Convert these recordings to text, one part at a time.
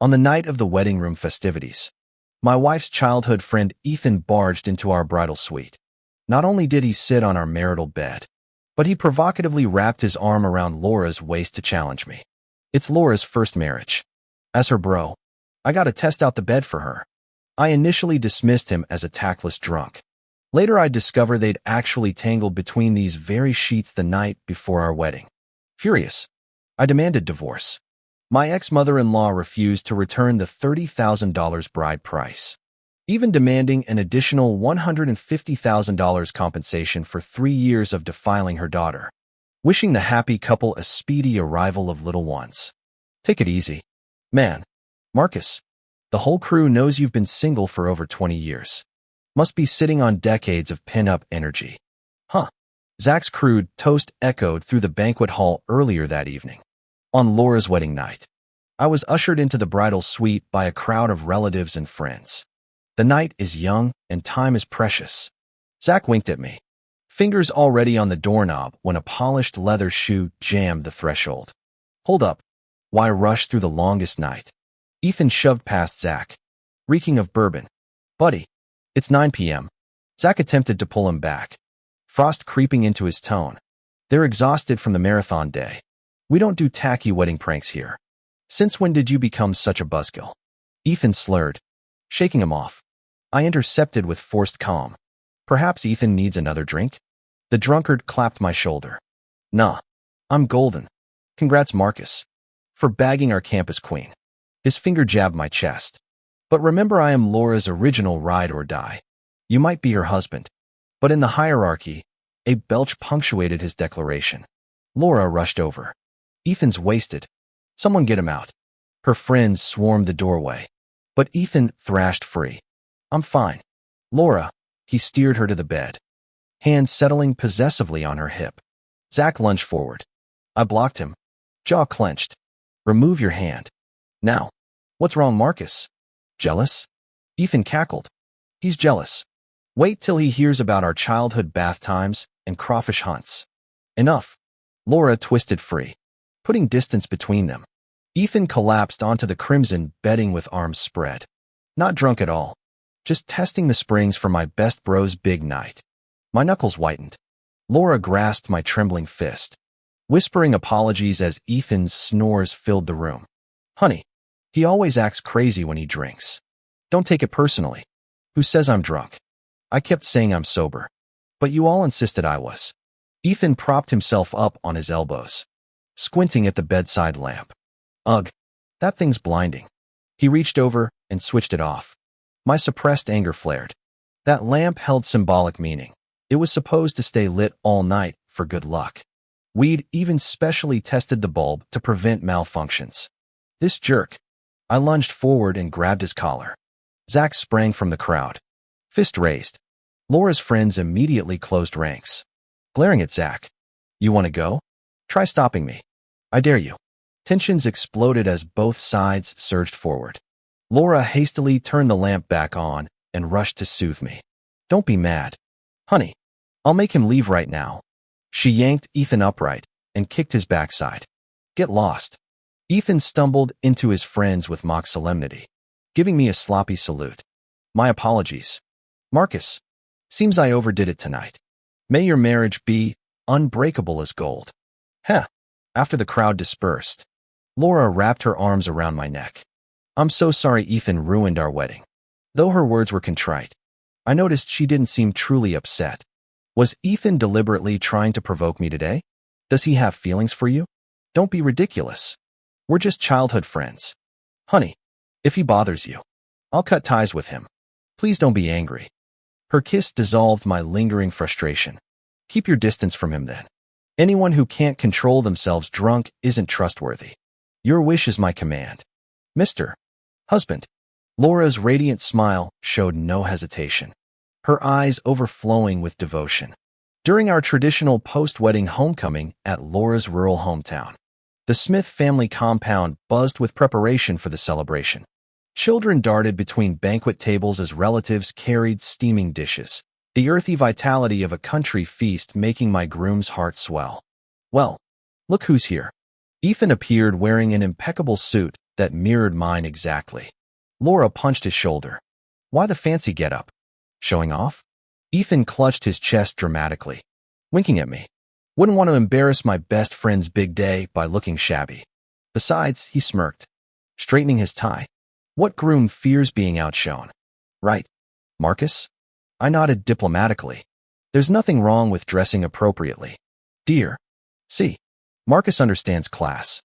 On the night of the wedding room festivities, my wife's childhood friend Ethan barged into our bridal suite. Not only did he sit on our marital bed, but he provocatively wrapped his arm around Laura's waist to challenge me. It's Laura's first marriage. As her bro, I gotta test out the bed for her. I initially dismissed him as a tactless drunk. Later I discovered they'd actually tangled between these very sheets the night before our wedding. Furious, I demanded divorce. My ex-mother-in-law refused to return the $30,000 bride price, even demanding an additional $150,000 compensation for 3 years of defiling her daughter, wishing the happy couple a speedy arrival of little ones. Take it easy, man. Marcus, the whole crew knows you've been single for over 20 years. Must be sitting on decades of pin-up energy. Huh. Zach's crude toast echoed through the banquet hall earlier that evening. On Laura's wedding night, I was ushered into the bridal suite by a crowd of relatives and friends. The night is young and time is precious. Zach winked at me, fingers already on the doorknob when a polished leather shoe jammed the threshold. Hold up. Why rush through the longest night? Ethan shoved past Zach, reeking of bourbon. Buddy, it's 9 p.m. Zach attempted to pull him back, frost creeping into his tone. They're exhausted from the marathon day. We don't do tacky wedding pranks here. Since when did you become such a buzzkill? Ethan slurred, shaking him off. I intercepted with forced calm. Perhaps Ethan needs another drink? The drunkard clapped my shoulder. Nah, I'm golden. Congrats, Marcus, for bagging our campus queen. His finger jabbed my chest. But remember, I am Laura's original ride or die. You might be her husband, but in the hierarchy, a belch punctuated his declaration. Laura rushed over. Ethan's wasted. Someone get him out. Her friends swarmed the doorway, but Ethan thrashed free. I'm fine. Laura, he steered her to the bed, hands settling possessively on her hip. Zach lunged forward. I blocked him, jaw clenched. Remove your hand. Now. What's wrong, Marcus? Jealous? Ethan cackled. He's jealous. Wait till he hears about our childhood bath times and crawfish hunts. Enough. Laura twisted free, putting distance between them. Ethan collapsed onto the crimson bedding with arms spread. Not drunk at all. Just testing the springs for my best bro's big night. My knuckles whitened. Laura grasped my trembling fist, whispering apologies as Ethan's snores filled the room. Honey, he always acts crazy when he drinks. Don't take it personally. Who says I'm drunk? I kept saying I'm sober, but you all insisted I was. Ethan propped himself up on his elbows, squinting at the bedside lamp. Ugh, that thing's blinding. He reached over and switched it off. My suppressed anger flared. That lamp held symbolic meaning. It was supposed to stay lit all night for good luck. We'd even specially tested the bulb to prevent malfunctions. This jerk. I lunged forward and grabbed his collar. Zach sprang from the crowd, fist raised. Laura's friends immediately closed ranks, glaring at Zach. You want to go? Try stopping me. I dare you. Tensions exploded as both sides surged forward. Laura hastily turned the lamp back on and rushed to soothe me. Don't be mad. Honey, I'll make him leave right now. She yanked Ethan upright and kicked his backside. Get lost. Ethan stumbled into his friends with mock solemnity, giving me a sloppy salute. My apologies. Marcus, seems I overdid it tonight. May your marriage be unbreakable as gold. Heh. After the crowd dispersed, Laura wrapped her arms around my neck. I'm so sorry Ethan ruined our wedding. Though her words were contrite, I noticed she didn't seem truly upset. Was Ethan deliberately trying to provoke me today? Does he have feelings for you? Don't be ridiculous. We're just childhood friends. Honey, if he bothers you, I'll cut ties with him. Please don't be angry. Her kiss dissolved my lingering frustration. Keep your distance from him then. Anyone who can't control themselves drunk isn't trustworthy. Your wish is my command. Mr. Husband. Laura's radiant smile showed no hesitation, her eyes overflowing with devotion. During our traditional post-wedding homecoming at Laura's rural hometown, the Smith family compound buzzed with preparation for the celebration. Children darted between banquet tables as relatives carried steaming dishes, the earthy vitality of a country feast making my groom's heart swell. Well, look who's here. Ethan appeared wearing an impeccable suit that mirrored mine exactly. Laura punched his shoulder. Why the fancy getup? Showing off? Ethan clutched his chest dramatically, winking at me. Wouldn't want to embarrass my best friend's big day by looking shabby. Besides, he smirked, straightening his tie. What groom fears being outshone? Right, Marcus? I nodded diplomatically. There's nothing wrong with dressing appropriately. Dear. See, Marcus understands class.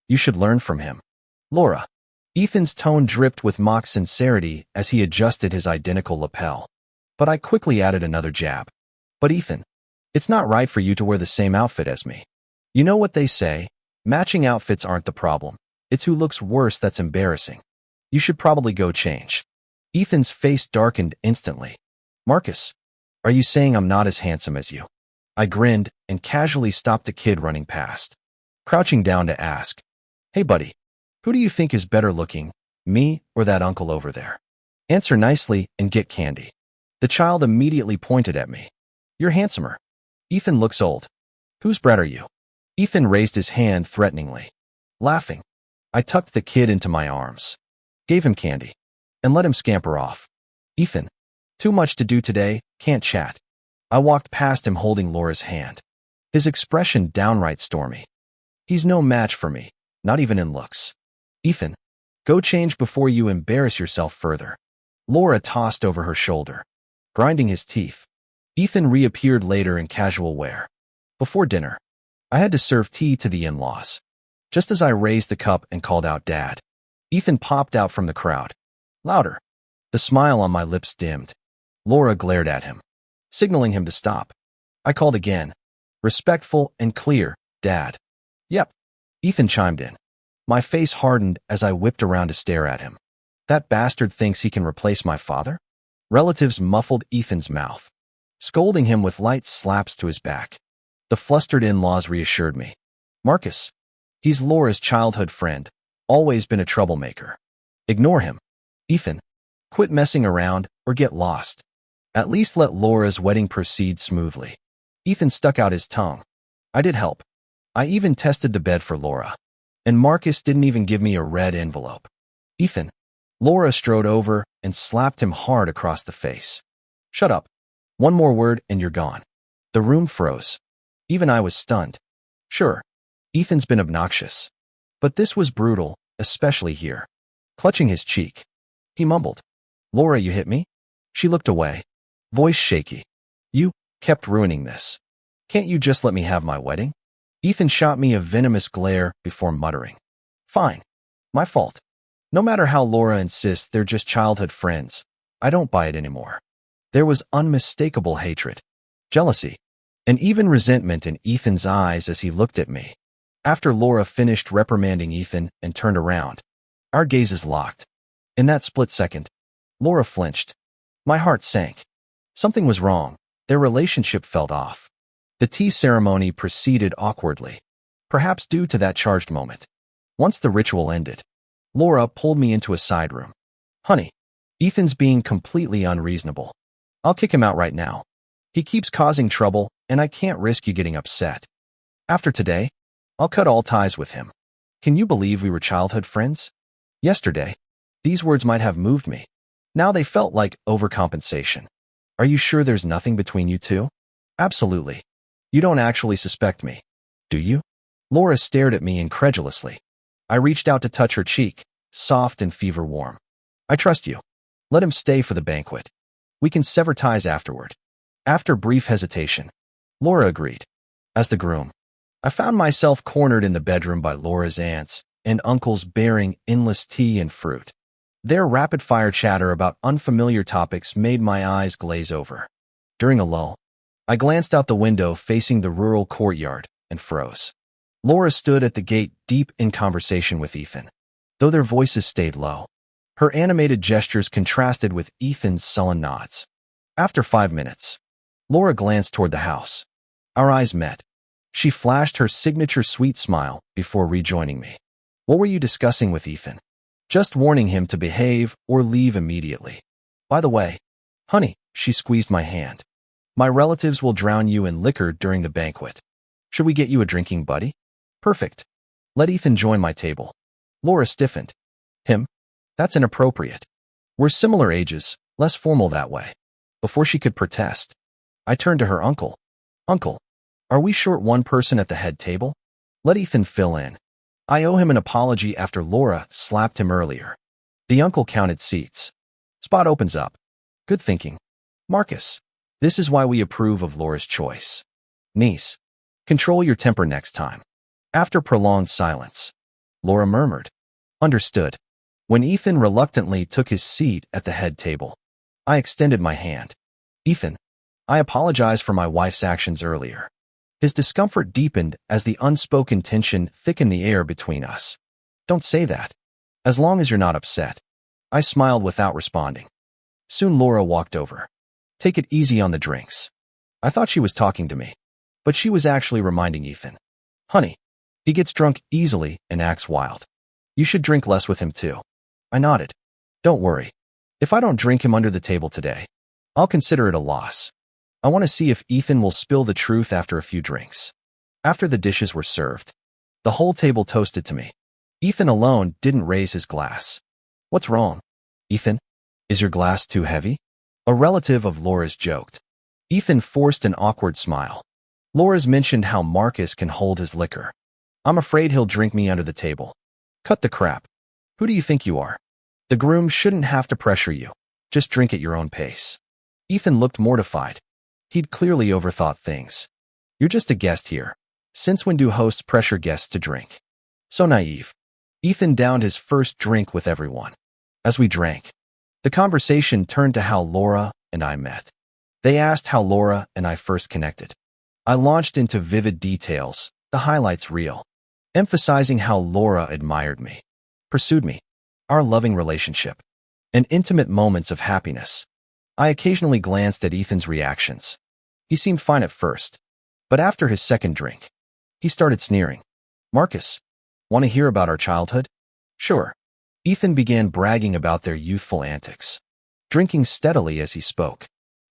You should learn from him. Laura. Ethan's tone dripped with mock sincerity as he adjusted his identical lapel. But I quickly added another jab. But Ethan, it's not right for you to wear the same outfit as me. You know what they say, matching outfits aren't the problem. It's who looks worse that's embarrassing. You should probably go change. Ethan's face darkened instantly. Marcus, are you saying I'm not as handsome as you? I grinned and casually stopped the kid running past, crouching down to ask, Hey buddy, who do you think is better looking, me or that uncle over there? Answer nicely and get candy. The child immediately pointed at me. You're handsomer. Ethan looks old. Whose brat are you? Ethan raised his hand threateningly. Laughing, I tucked the kid into my arms, gave him candy, and let him scamper off. Ethan, too much to do today, can't chat. I walked past him holding Laura's hand, his expression downright stormy. He's no match for me, not even in looks. Ethan, go change before you embarrass yourself further. Laura tossed over her shoulder, grinding his teeth. Ethan reappeared later in casual wear. Before dinner, I had to serve tea to the in-laws. Just as I raised the cup and called out Dad, Ethan popped out from the crowd. Louder. The smile on my lips dimmed. Laura glared at him, signaling him to stop. I called again. Respectful and clear, Dad. Yep. Ethan chimed in. My face hardened as I whipped around to stare at him. That bastard thinks he can replace my father? Relatives muffled Ethan's mouth, scolding him with light slaps to his back. The flustered in-laws reassured me. Marcus, he's Laura's childhood friend, always been a troublemaker. Ignore him. Ethan, quit messing around or get lost. At least let Laura's wedding proceed smoothly. Ethan stuck out his tongue. I did help. I even tested the bed for Laura. And Marcus didn't even give me a red envelope. Ethan. Laura strode over and slapped him hard across the face. Shut up. One more word and you're gone. The room froze. Even I was stunned. Sure, Ethan's been obnoxious. But this was brutal, especially here. Clutching his cheek, he mumbled. Laura, you hit me? She looked away, voice shaky. You kept ruining this. Can't you just let me have my wedding? Ethan shot me a venomous glare before muttering. Fine. My fault. No matter how Laura insists they're just childhood friends, I don't buy it anymore. There was unmistakable hatred, jealousy, and even resentment in Ethan's eyes as he looked at me. After Laura finished reprimanding Ethan and turned around, our gazes locked. In that split second, Laura flinched. My heart sank. Something was wrong. Their relationship felt off. The tea ceremony proceeded awkwardly, perhaps due to that charged moment. Once the ritual ended, Laura pulled me into a side room. Honey, Ethan's being completely unreasonable. I'll kick him out right now. He keeps causing trouble, and I can't risk you getting upset. After today, I'll cut all ties with him. Can you believe we were childhood friends? Yesterday, these words might have moved me. Now they felt like overcompensation. Are you sure there's nothing between you two? Absolutely. You don't actually suspect me, do you? Laura stared at me incredulously. I reached out to touch her cheek, soft and fever warm. I trust you. Let him stay for the banquet. We can sever ties afterward. After brief hesitation, Laura agreed. As the groom, I found myself cornered in the bedroom by Laura's aunts and uncles bearing endless tea and fruit. Their rapid-fire chatter about unfamiliar topics made my eyes glaze over. During a lull, I glanced out the window facing the rural courtyard and froze. Laura stood at the gate deep in conversation with Ethan, though their voices stayed low. Her animated gestures contrasted with Ethan's sullen nods. After 5 minutes, Laura glanced toward the house. Our eyes met. She flashed her signature sweet smile before rejoining me. What were you discussing with Ethan? Just warning him to behave or leave immediately. By the way, honey, she squeezed my hand. My relatives will drown you in liquor during the banquet. Should we get you a drinking buddy? Perfect. Let Ethan join my table. Laura stiffened, Him? That's inappropriate. We're similar ages, less formal that way. Before she could protest, I turned to her uncle. Uncle, are we short one person at the head table? Let Ethan fill in. I owe him an apology after Laura slapped him earlier. The uncle counted seats. Spot opens up. Good thinking. Marcus, this is why we approve of Laura's choice. Niece, control your temper next time. After prolonged silence, Laura murmured, Understood. When Ethan reluctantly took his seat at the head table, I extended my hand. Ethan, I apologize for my wife's actions earlier. His discomfort deepened as the unspoken tension thickened the air between us. Don't say that. As long as you're not upset. I smiled without responding. Soon Laura walked over. Take it easy on the drinks. I thought she was talking to me, but she was actually reminding Ethan. Honey, he gets drunk easily and acts wild. You should drink less with him too. I nodded. Don't worry. If I don't drink him under the table today, I'll consider it a loss. I want to see if Ethan will spill the truth after a few drinks. After the dishes were served, the whole table toasted to me. Ethan alone didn't raise his glass. What's wrong? Ethan, is your glass too heavy? A relative of Laura's joked. Ethan forced an awkward smile. Laura's mentioned how Marcus can hold his liquor. I'm afraid he'll drink me under the table. Cut the crap. Who do you think you are? The groom shouldn't have to pressure you. Just drink at your own pace. Ethan looked mortified. He'd clearly overthought things. You're just a guest here. Since when do hosts pressure guests to drink? So naive. Ethan downed his first drink with everyone. As we drank, the conversation turned to how Laura and I met. They asked how Laura and I first connected. I launched into vivid details, the highlights reel, emphasizing how Laura admired me, pursued me, our loving relationship, and intimate moments of happiness. I occasionally glanced at Ethan's reactions. He seemed fine at first, but after his second drink, he started sneering. Marcus, want to hear about our childhood? Sure. Ethan began bragging about their youthful antics, drinking steadily as he spoke,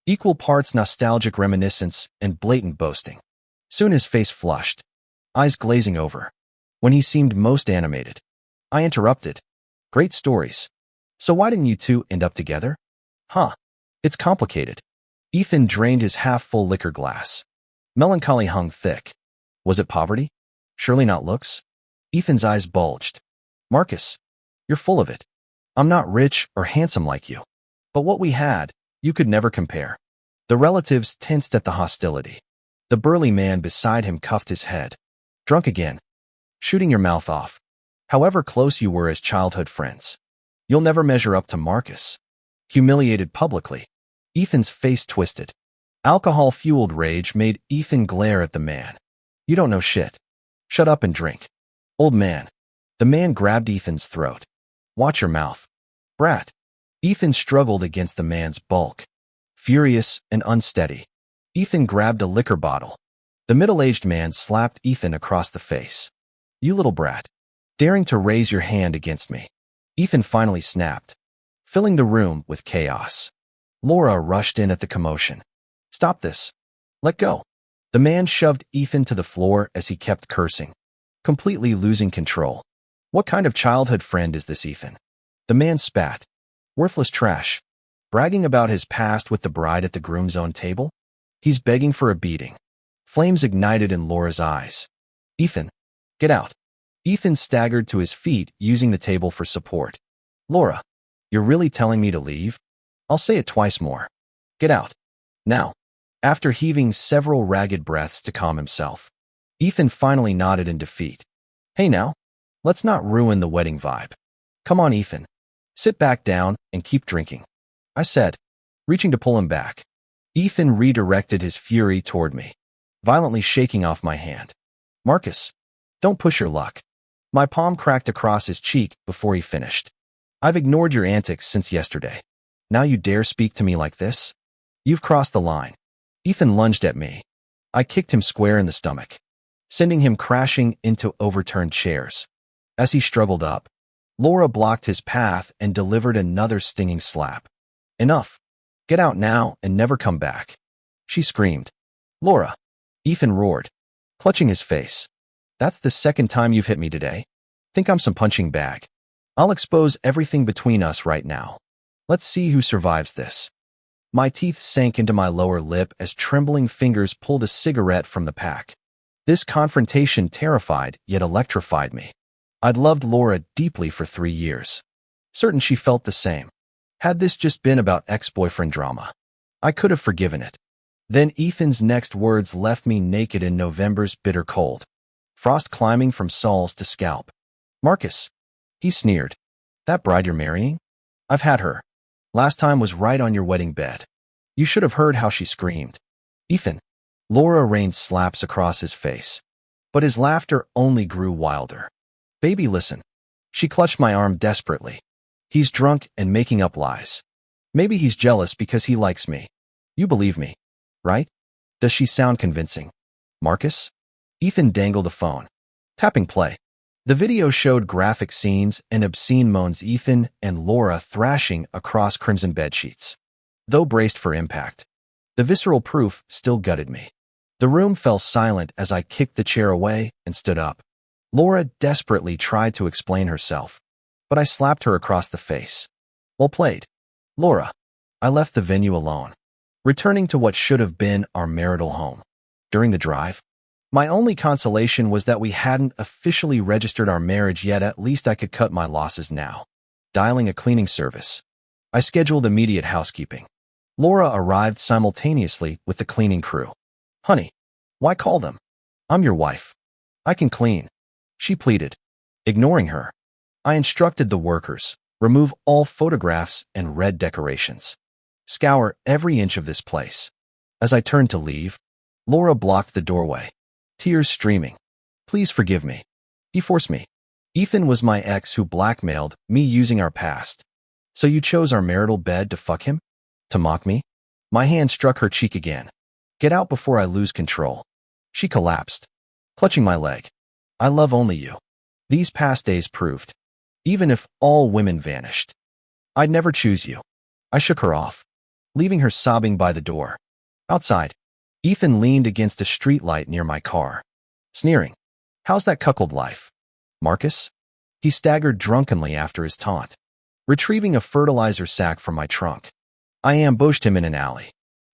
equal parts nostalgic reminiscence and blatant boasting. Soon his face flushed, eyes glazing over. When he seemed most animated, I interrupted. Great stories. So why didn't you two end up together? Huh. It's complicated. Ethan drained his half-full liquor glass. Melancholy hung thick. Was it poverty? Surely not looks? Ethan's eyes bulged. Marcus, you're full of it. I'm not rich or handsome like you. But what we had, you could never compare. The relatives tensed at the hostility. The burly man beside him cuffed his head. Drunk again. Shooting your mouth off. However close you were as childhood friends, you'll never measure up to Marcus. Humiliated publicly. Ethan's face twisted. Alcohol-fueled rage made Ethan glare at the man. You don't know shit. Shut up and drink. Old man. The man grabbed Ethan's throat. Watch your mouth. Brat. Ethan struggled against the man's bulk. Furious and unsteady, Ethan grabbed a liquor bottle. The middle-aged man slapped Ethan across the face. You little brat. Daring to raise your hand against me. Ethan finally snapped, filling the room with chaos. Laura rushed in at the commotion. Stop this. Let go. The man shoved Ethan to the floor as he kept cursing, completely losing control. What kind of childhood friend is this, Ethan? The man spat. Worthless trash. Bragging about his past with the bride at the groom's own table? He's begging for a beating. Flames ignited in Laura's eyes. Ethan, get out. Ethan staggered to his feet, using the table for support. Laura, you're really telling me to leave? I'll say it twice more. Get out. Now. After heaving several ragged breaths to calm himself, Ethan finally nodded in defeat. Hey now, let's not ruin the wedding vibe. Come on, Ethan. Sit back down and keep drinking, I said, reaching to pull him back. Ethan redirected his fury toward me, violently shaking off my hand. Marcus, don't push your luck. My palm cracked across his cheek before he finished. I've ignored your antics since yesterday. Now you dare speak to me like this? You've crossed the line. Ethan lunged at me. I kicked him square in the stomach, sending him crashing into overturned chairs. As he struggled up, Laura blocked his path and delivered another stinging slap. Enough. Get out now and never come back, she screamed. Laura. Ethan roared, clutching his face. That's the second time you've hit me today. Think I'm some punching bag? I'll expose everything between us right now. Let's see who survives this. My teeth sank into my lower lip as trembling fingers pulled a cigarette from the pack. This confrontation terrified yet electrified me. I'd loved Laura deeply for 3 years. Certain she felt the same. Had this just been about ex-boyfriend drama, I could have forgiven it. Then Ethan's next words left me naked in November's bitter cold. Frost climbing from soles to scalp. Marcus, he sneered. That bride you're marrying? I've had her. Last time was right on your wedding bed. You should have heard how she screamed. Ethan. Laura rained slaps across his face. But his laughter only grew wilder. Baby, listen. She clutched my arm desperately. He's drunk and making up lies. Maybe he's jealous because he likes me. You believe me, right? Does she sound convincing? Marcus? Ethan dangled a phone. Tapping play. The video showed graphic scenes and obscene moans, Ethan and Laura thrashing across crimson bedsheets. Though braced for impact, the visceral proof still gutted me. The room fell silent as I kicked the chair away and stood up. Laura desperately tried to explain herself, but I slapped her across the face. Well played, Laura. I left the venue alone, returning to what should have been our marital home. During the drive, my only consolation was that we hadn't officially registered our marriage yet. At least I could cut my losses now. Dialing a cleaning service, I scheduled immediate housekeeping. Laura arrived simultaneously with the cleaning crew. Honey, why call them? I'm your wife. I can clean, she pleaded. Ignoring her, I instructed the workers, remove all photographs and red decorations. Scour every inch of this place. As I turned to leave, Laura blocked the doorway, tears streaming. Please forgive me. He forced me. Ethan was my ex who blackmailed me using our past. So you chose our marital bed to fuck him? To mock me? My hand struck her cheek again. Get out before I lose control. She collapsed, clutching my leg. I love only you. These past days proved. Even if all women vanished, I'd never choose you. I shook her off, leaving her sobbing by the door. Outside, Ethan leaned against a streetlight near my car, sneering. How's that cuckold life, Marcus? He staggered drunkenly after his taunt, retrieving a fertilizer sack from my trunk. I ambushed him in an alley.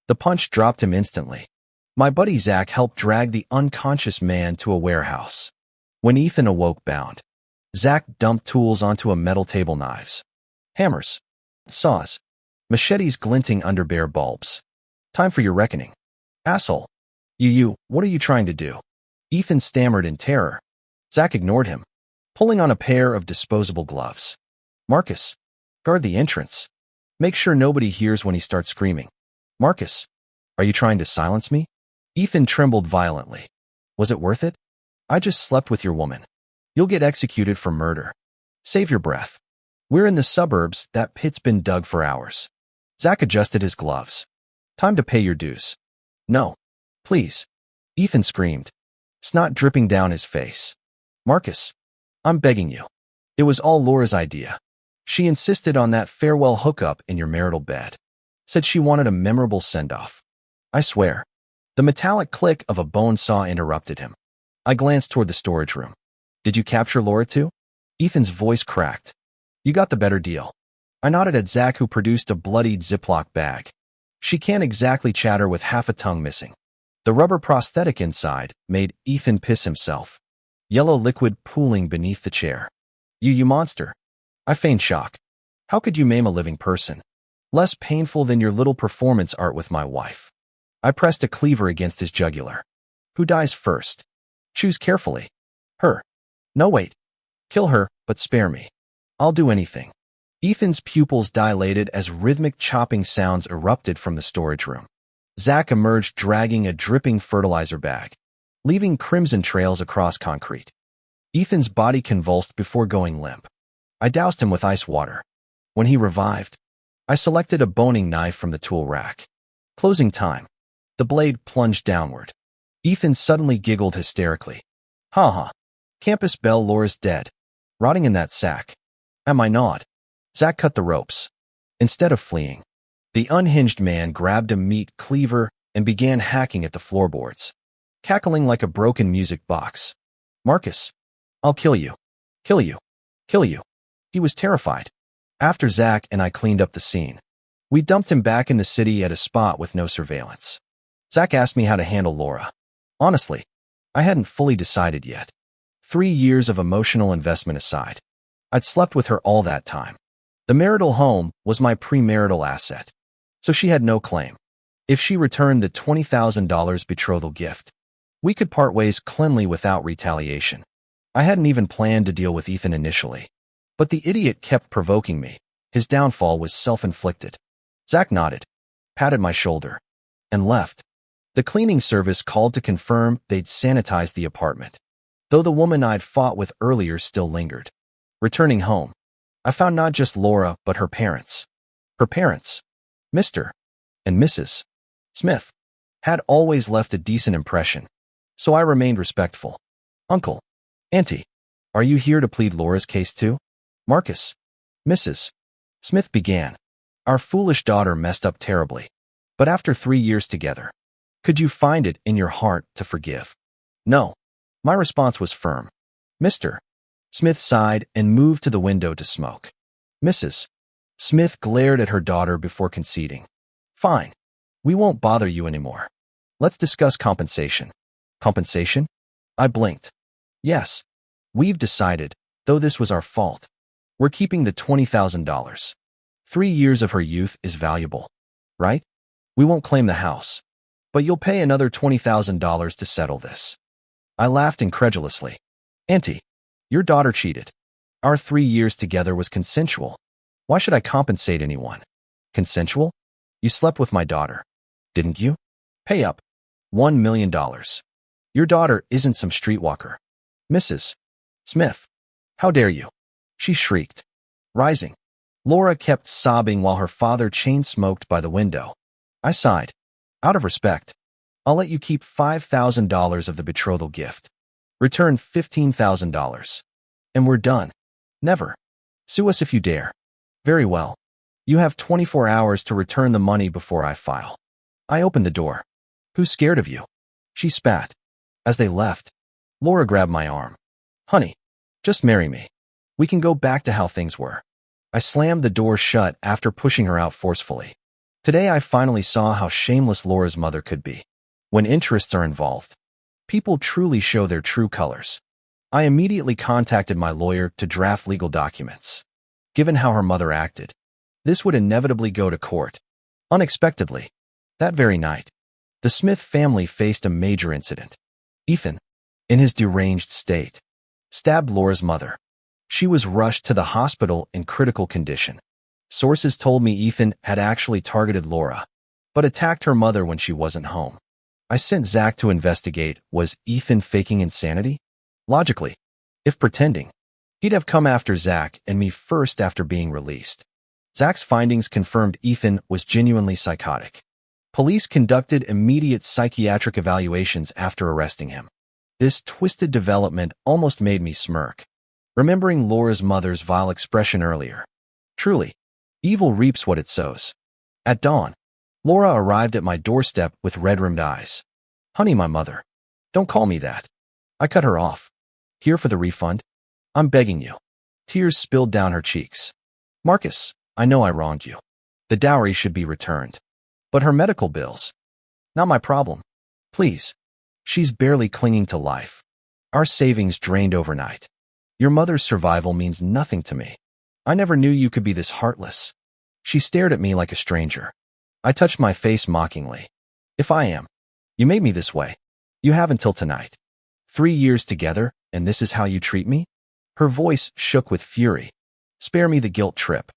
The punch dropped him instantly. My buddy Zach helped drag the unconscious man to a warehouse. When Ethan awoke bound, Zach dumped tools onto a metal table, knives, hammers, saws, machetes glinting under bare bulbs. Time for your reckoning, asshole. What are you trying to do? Ethan stammered in terror. Zach ignored him, pulling on a pair of disposable gloves. Marcus, guard the entrance. Make sure nobody hears when he starts screaming. Marcus, are you trying to silence me? Ethan trembled violently. Was it worth it? I just slept with your woman. You'll get executed for murder. Save your breath. We're in the suburbs. That pit's been dug for hours. Zach adjusted his gloves. Time to pay your dues. No. Please. Ethan screamed, snot dripping down his face. Marcus, I'm begging you. It was all Laura's idea. She insisted on that farewell hookup in your marital bed. Said she wanted a memorable send-off. I swear. The metallic click of a bone saw interrupted him. I glanced toward the storage room. Did you capture Laura too? Ethan's voice cracked. You got the better deal. I nodded at Zach, who produced a bloodied Ziploc bag. She can't exactly chatter with half a tongue missing. The rubber prosthetic inside made Ethan piss himself. Yellow liquid pooling beneath the chair. You monster. I feigned shock. How could you maim a living person? Less painful than your little performance art with my wife. I pressed a cleaver against his jugular. Who dies first? Choose carefully. Her. No, wait. Kill her, but spare me. I'll do anything. Ethan's pupils dilated as rhythmic chopping sounds erupted from the storage room. Zach emerged dragging a dripping fertilizer bag, leaving crimson trails across concrete. Ethan's body convulsed before going limp. I doused him with ice water. When he revived, I selected a boning knife from the tool rack. Closing time. The blade plunged downward. Ethan suddenly giggled hysterically. Ha ha. Campus belle, Laura's dead. Rotting in that sack. Am I not? Zach cut the ropes. Instead of fleeing, the unhinged man grabbed a meat cleaver and began hacking at the floorboards, cackling like a broken music box. Marcus, I'll kill you. Kill you. Kill you. He was terrified. After Zach and I cleaned up the scene, we dumped him back in the city at a spot with no surveillance. Zach asked me how to handle Laura. Honestly, I hadn't fully decided yet. 3 years of emotional investment aside, I'd slept with her all that time. The marital home was my premarital asset, so she had no claim. If she returned the $20,000 betrothal gift, we could part ways cleanly without retaliation. I hadn't even planned to deal with Ethan initially, but the idiot kept provoking me. His downfall was self-inflicted. Zach nodded, patted my shoulder, and left. The cleaning service called to confirm they'd sanitized the apartment, though the woman I'd fought with earlier still lingered. Returning home, I found not just Laura, but her parents. Her parents, Mr. and Mrs. Smith, had always left a decent impression, so I remained respectful. Uncle, Auntie, are you here to plead Laura's case too? Marcus, Mrs. Smith began. Our foolish daughter messed up terribly, but after 3 years together, could you find it in your heart to forgive? No. My response was firm. Mr. Smith sighed and moved to the window to smoke. Mrs. Smith glared at her daughter before conceding. Fine. We won't bother you anymore. Let's discuss compensation. Compensation? I blinked. Yes. We've decided, though this was our fault, we're keeping the $20,000. 3 years of her youth is valuable, right? We won't claim the house, but you'll pay another $20,000 to settle this. I laughed incredulously. Auntie, your daughter cheated. Our 3 years together was consensual. Why should I compensate anyone? Consensual? You slept with my daughter, didn't you? Pay up. $1 million. Your daughter isn't some streetwalker. Mrs. Smith, how dare you? She shrieked, rising. Laura kept sobbing while her father chain-smoked by the window. I sighed. Out of respect, I'll let you keep $5,000 of the betrothal gift. Return $15,000. And we're done. Never. Sue us if you dare. Very well. You have 24 hours to return the money before I file. I opened the door. Who's scared of you? She spat. As they left, Laura grabbed my arm. Honey, just marry me. We can go back to how things were. I slammed the door shut after pushing her out forcefully. Today I finally saw how shameless Laura's mother could be. When interests are involved, people truly show their true colors. I immediately contacted my lawyer to draft legal documents. Given how her mother acted, this would inevitably go to court. Unexpectedly, that very night, the Smith family faced a major incident. Ethan, in his deranged state, stabbed Laura's mother. She was rushed to the hospital in critical condition. Sources told me Ethan had actually targeted Laura, but attacked her mother when she wasn't home. I sent Zach to investigate. Was Ethan faking insanity? Logically, if pretending, he'd have come after Zach and me first after being released. Zach's findings confirmed Ethan was genuinely psychotic. Police conducted immediate psychiatric evaluations after arresting him. This twisted development almost made me smirk, remembering Laura's mother's vile expression earlier. Truly, evil reaps what it sows. At dawn, Laura arrived at my doorstep with red-rimmed eyes. Honey, my mother. Don't call me that. I cut her off. Here for the refund? I'm begging you. Tears spilled down her cheeks. Marcus, I know I wronged you. The dowry should be returned. But her medical bills? Not my problem. Please. She's barely clinging to life. Our savings drained overnight. Your mother's survival means nothing to me. I never knew you could be this heartless. She stared at me like a stranger. I touched my face mockingly. If I am, you made me this way. You have until tonight. 3 years together, and this is how you treat me? Her voice shook with fury. Spare me the guilt trip.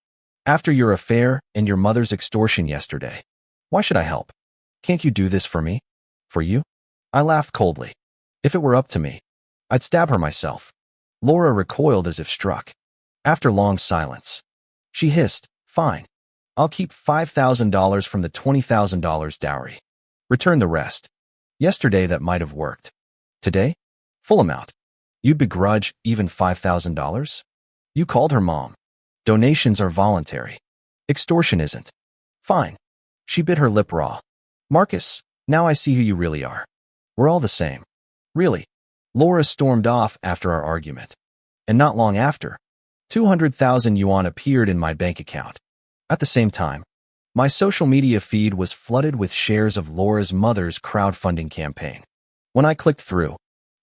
After your affair and your mother's extortion yesterday, why should I help? Can't you do this for me? For you? I laughed coldly. If it were up to me, I'd stab her myself. Laura recoiled as if struck. After long silence, she hissed, Fine. I'll keep $5,000 from the $20,000 dowry. Return the rest. Yesterday that might have worked. Today? Full amount. You'd begrudge even $5,000? You called her mom. Donations are voluntary. Extortion isn't. Fine. She bit her lip raw. Marcus, now I see who you really are. We're all the same. Really. Laura stormed off after our argument. And not long after, 200,000 yuan appeared in my bank account. At the same time, my social media feed was flooded with shares of Laura's mother's crowdfunding campaign. When I clicked through,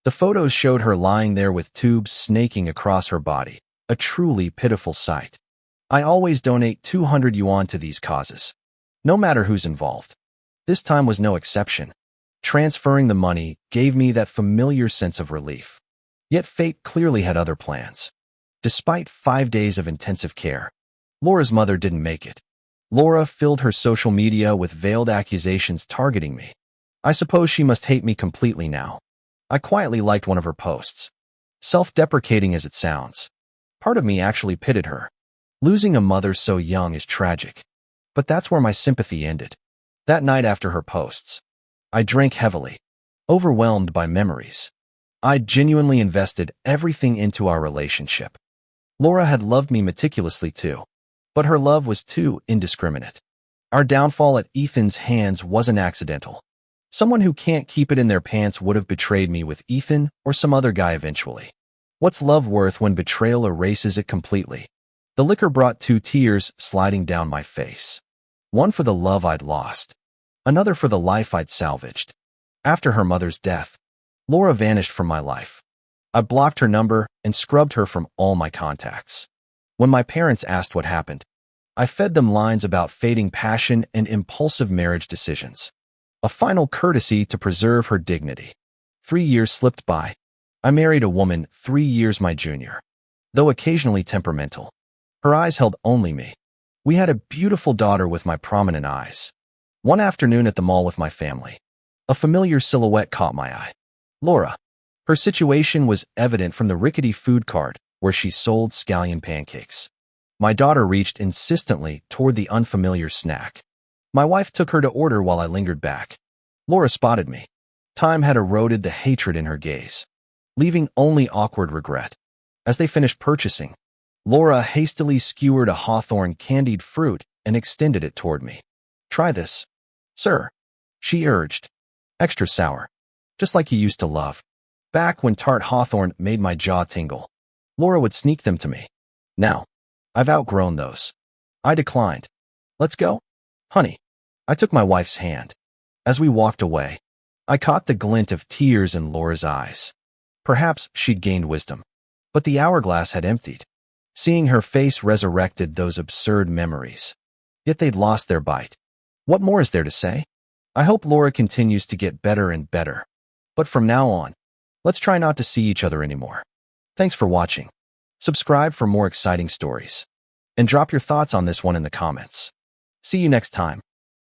the photos showed her lying there with tubes snaking across her body, a truly pitiful sight. I always donate 200 yuan to these causes, no matter who's involved. This time was no exception. Transferring the money gave me that familiar sense of relief. Yet fate clearly had other plans. Despite 5 days of intensive care, Laura's mother didn't make it. Laura filled her social media with veiled accusations targeting me. I suppose she must hate me completely now. I quietly liked one of her posts. Self-deprecating as it sounds, part of me actually pitied her. Losing a mother so young is tragic. But that's where my sympathy ended. That night after her posts, I drank heavily, overwhelmed by memories. I'd genuinely invested everything into our relationship. Laura had loved me meticulously too, but her love was too indiscriminate. Our downfall at Ethan's hands wasn't accidental. Someone who can't keep it in their pants would have betrayed me with Ethan or some other guy eventually. What's love worth when betrayal erases it completely? The liquor brought 2 tears sliding down my face. One for the love I'd lost, another for the life I'd salvaged. After her mother's death, Laura vanished from my life. I blocked her number and scrubbed her from all my contacts. When my parents asked what happened, I fed them lines about fading passion and impulsive marriage decisions. A final courtesy to preserve her dignity. 3 years slipped by. I married a woman 3 years my junior. Though occasionally temperamental, her eyes held only me. We had a beautiful daughter with my prominent eyes. One afternoon at the mall with my family, a familiar silhouette caught my eye. Laura. Her situation was evident from the rickety food cart where she sold scallion pancakes. My daughter reached insistently toward the unfamiliar snack. My wife took her to order while I lingered back. Laura spotted me. Time had eroded the hatred in her gaze, leaving only awkward regret. As they finished purchasing, Laura hastily skewered a hawthorn candied fruit and extended it toward me. "Try this, sir," she urged. "Extra sour, just like you used to love." Back when tart hawthorn made my jaw tingle, Laura would sneak them to me. Now, I've outgrown those. I declined. "Let's go, honey." I took my wife's hand. As we walked away, I caught the glint of tears in Laura's eyes. Perhaps she'd gained wisdom, but the hourglass had emptied. Seeing her face resurrected those absurd memories. Yet they'd lost their bite. What more is there to say? I hope Laura continues to get better and better. But from now on, let's try not to see each other anymore. Thanks for watching. Subscribe for more exciting stories. And drop your thoughts on this one in the comments. See you next time.